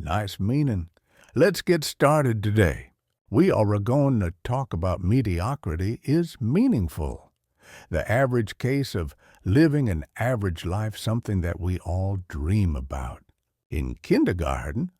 Nice meaning. Let's get started today. We are going to talk about mediocrity is meaningful. The average case of living an average life, something that we all dream about. In kindergarten,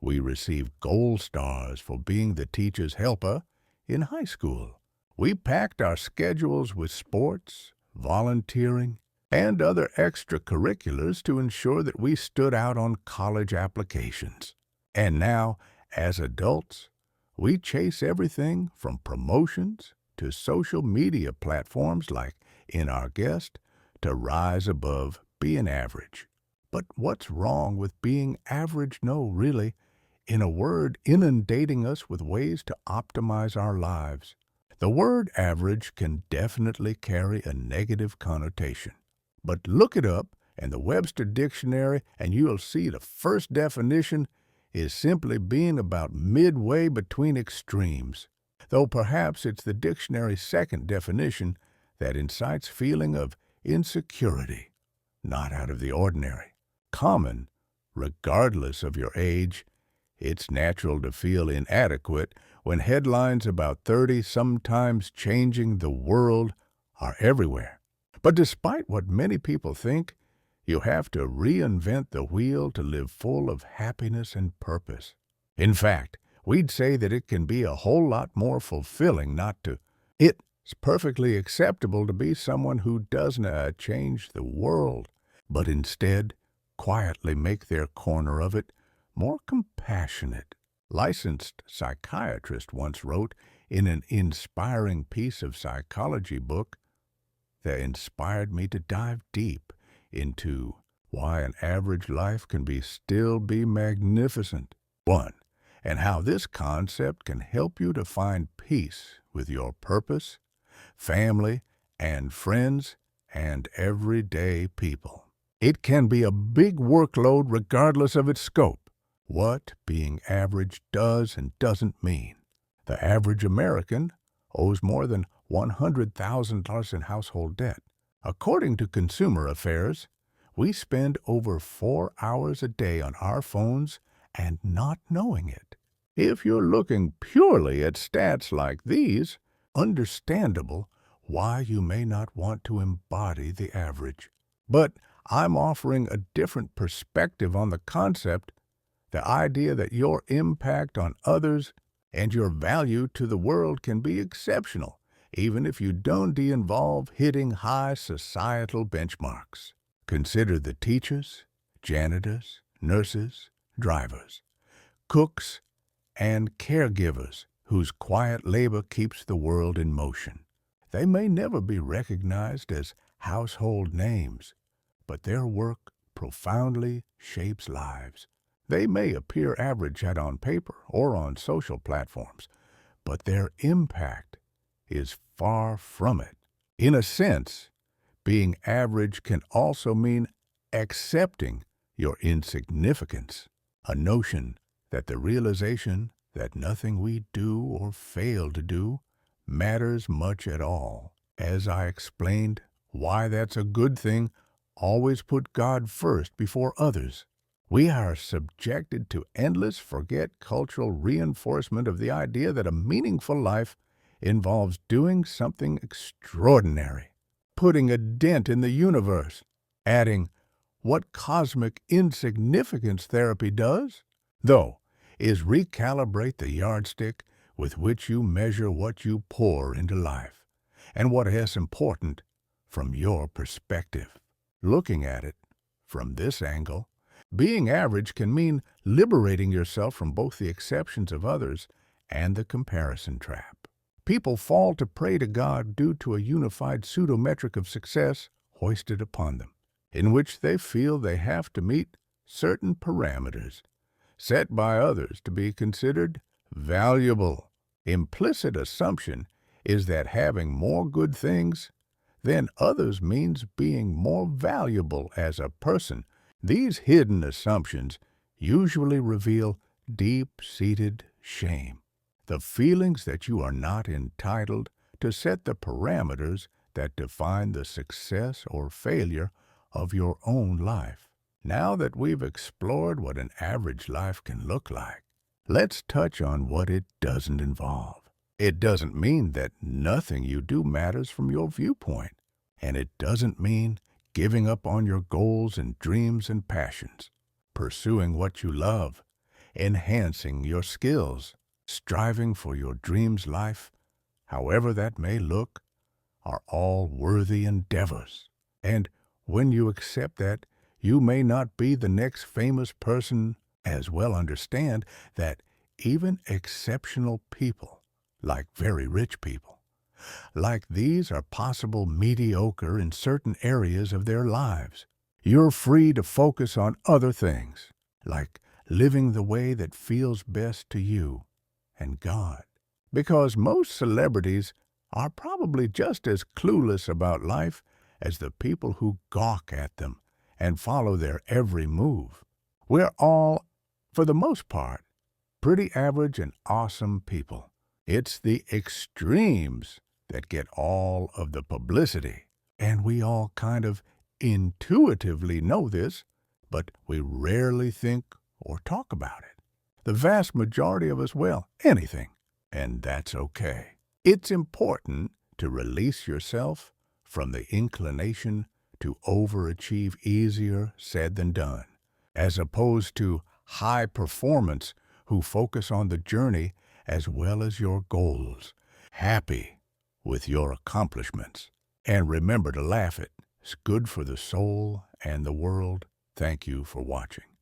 we receive gold stars for being the teacher's helper. In high school, we packed our schedules with sports, volunteering, and other extracurriculars to ensure that we stood out on college applications. And now, as adults, we chase everything from promotions to social media platforms like In Our Guest to rise above being average. But what's wrong with being average? No, really. In a word, inundating us with ways to optimize our lives. The word average can definitely carry a negative connotation. But look it up in the Webster Dictionary and you'll see the first definition is simply being about midway between extremes, though perhaps it's the dictionary's second definition that incites feeling of insecurity, not out of the ordinary. Common, regardless of your age. It's natural to feel inadequate when headlines about 30 sometimes changing the world are everywhere. But despite what many people think, you have to reinvent the wheel to live full of happiness and purpose. In fact, we'd say that it can be a whole lot more fulfilling not to. It's perfectly acceptable to be someone who doesn't change the world, but instead quietly make their corner of it more compassionate. Licensed psychiatrist once wrote in an inspiring piece of psychology book that inspired me to dive deep into why an average life can still be magnificent. 1. And how this concept can help you to find peace with your purpose, family, and friends, and everyday people. It can be a big workload regardless of its scope. What being average does and doesn't mean. The average American owes more than $100,000 in household debt. According to Consumer Affairs, we spend over 4 hours a day on our phones and not knowing it. If you're looking purely at stats like these, understandable why you may not want to embody the average. But I'm offering a different perspective on the concept, the idea that your impact on others and your value to the world can be exceptional, even if you don't involve hitting high societal benchmarks. Consider the teachers, janitors, nurses, drivers, cooks, and caregivers whose quiet labor keeps the world in motion. They may never be recognized as household names, but their work profoundly shapes lives. They may appear average on paper or on social platforms, but their impact is far from it. In a sense, being average can also mean accepting your insignificance, a notion that the realization that nothing we do or fail to do matters much at all. As I explained why that's a good thing, always put God first before others. We are subjected to endless cultural reinforcement of the idea that a meaningful life involves doing something extraordinary, putting a dent in the universe, adding what cosmic insignificance therapy does, though, is recalibrate the yardstick with which you measure what you pour into life, and what is important from your perspective. Looking at it from this angle, being average can mean liberating yourself from both the exceptions of others and the comparison trap. People fall to prey to God due to a unified pseudometric of success hoisted upon them, in which they feel they have to meet certain parameters set by others to be considered valuable. Implicit assumption is that having more good things than others means being more valuable as a person. These hidden assumptions usually reveal deep-seated shame, the feelings that you are not entitled to set the parameters that define the success or failure of your own life. Now that we've explored what an average life can look like, let's touch on what it doesn't involve. It doesn't mean that nothing you do matters from your viewpoint, and it doesn't mean giving up on your goals and dreams and passions, pursuing what you love, enhancing your skills, striving for your dreams life, however that may look, are all worthy endeavors. And when you accept that you may not be the next famous person, as well understand that even exceptional people, like very rich people, like these are possible mediocre in certain areas of their lives. You're free to focus on other things, like living the way that feels best to you and God. Because most celebrities are probably just as clueless about life as the people who gawk at them and follow their every move. We're all, for the most part, pretty average and awesome people. It's the extremes that get all of the publicity, and we all kind of intuitively know this, but we rarely think or talk about it. The vast majority of us will anything, and that's okay. It's important to release yourself from the inclination to overachieve. Easier said than done, as opposed to high performance who focus on the journey as well as your goals. Happy with your accomplishments. And remember to laugh it. It's good for the soul and the world. Thank you for watching.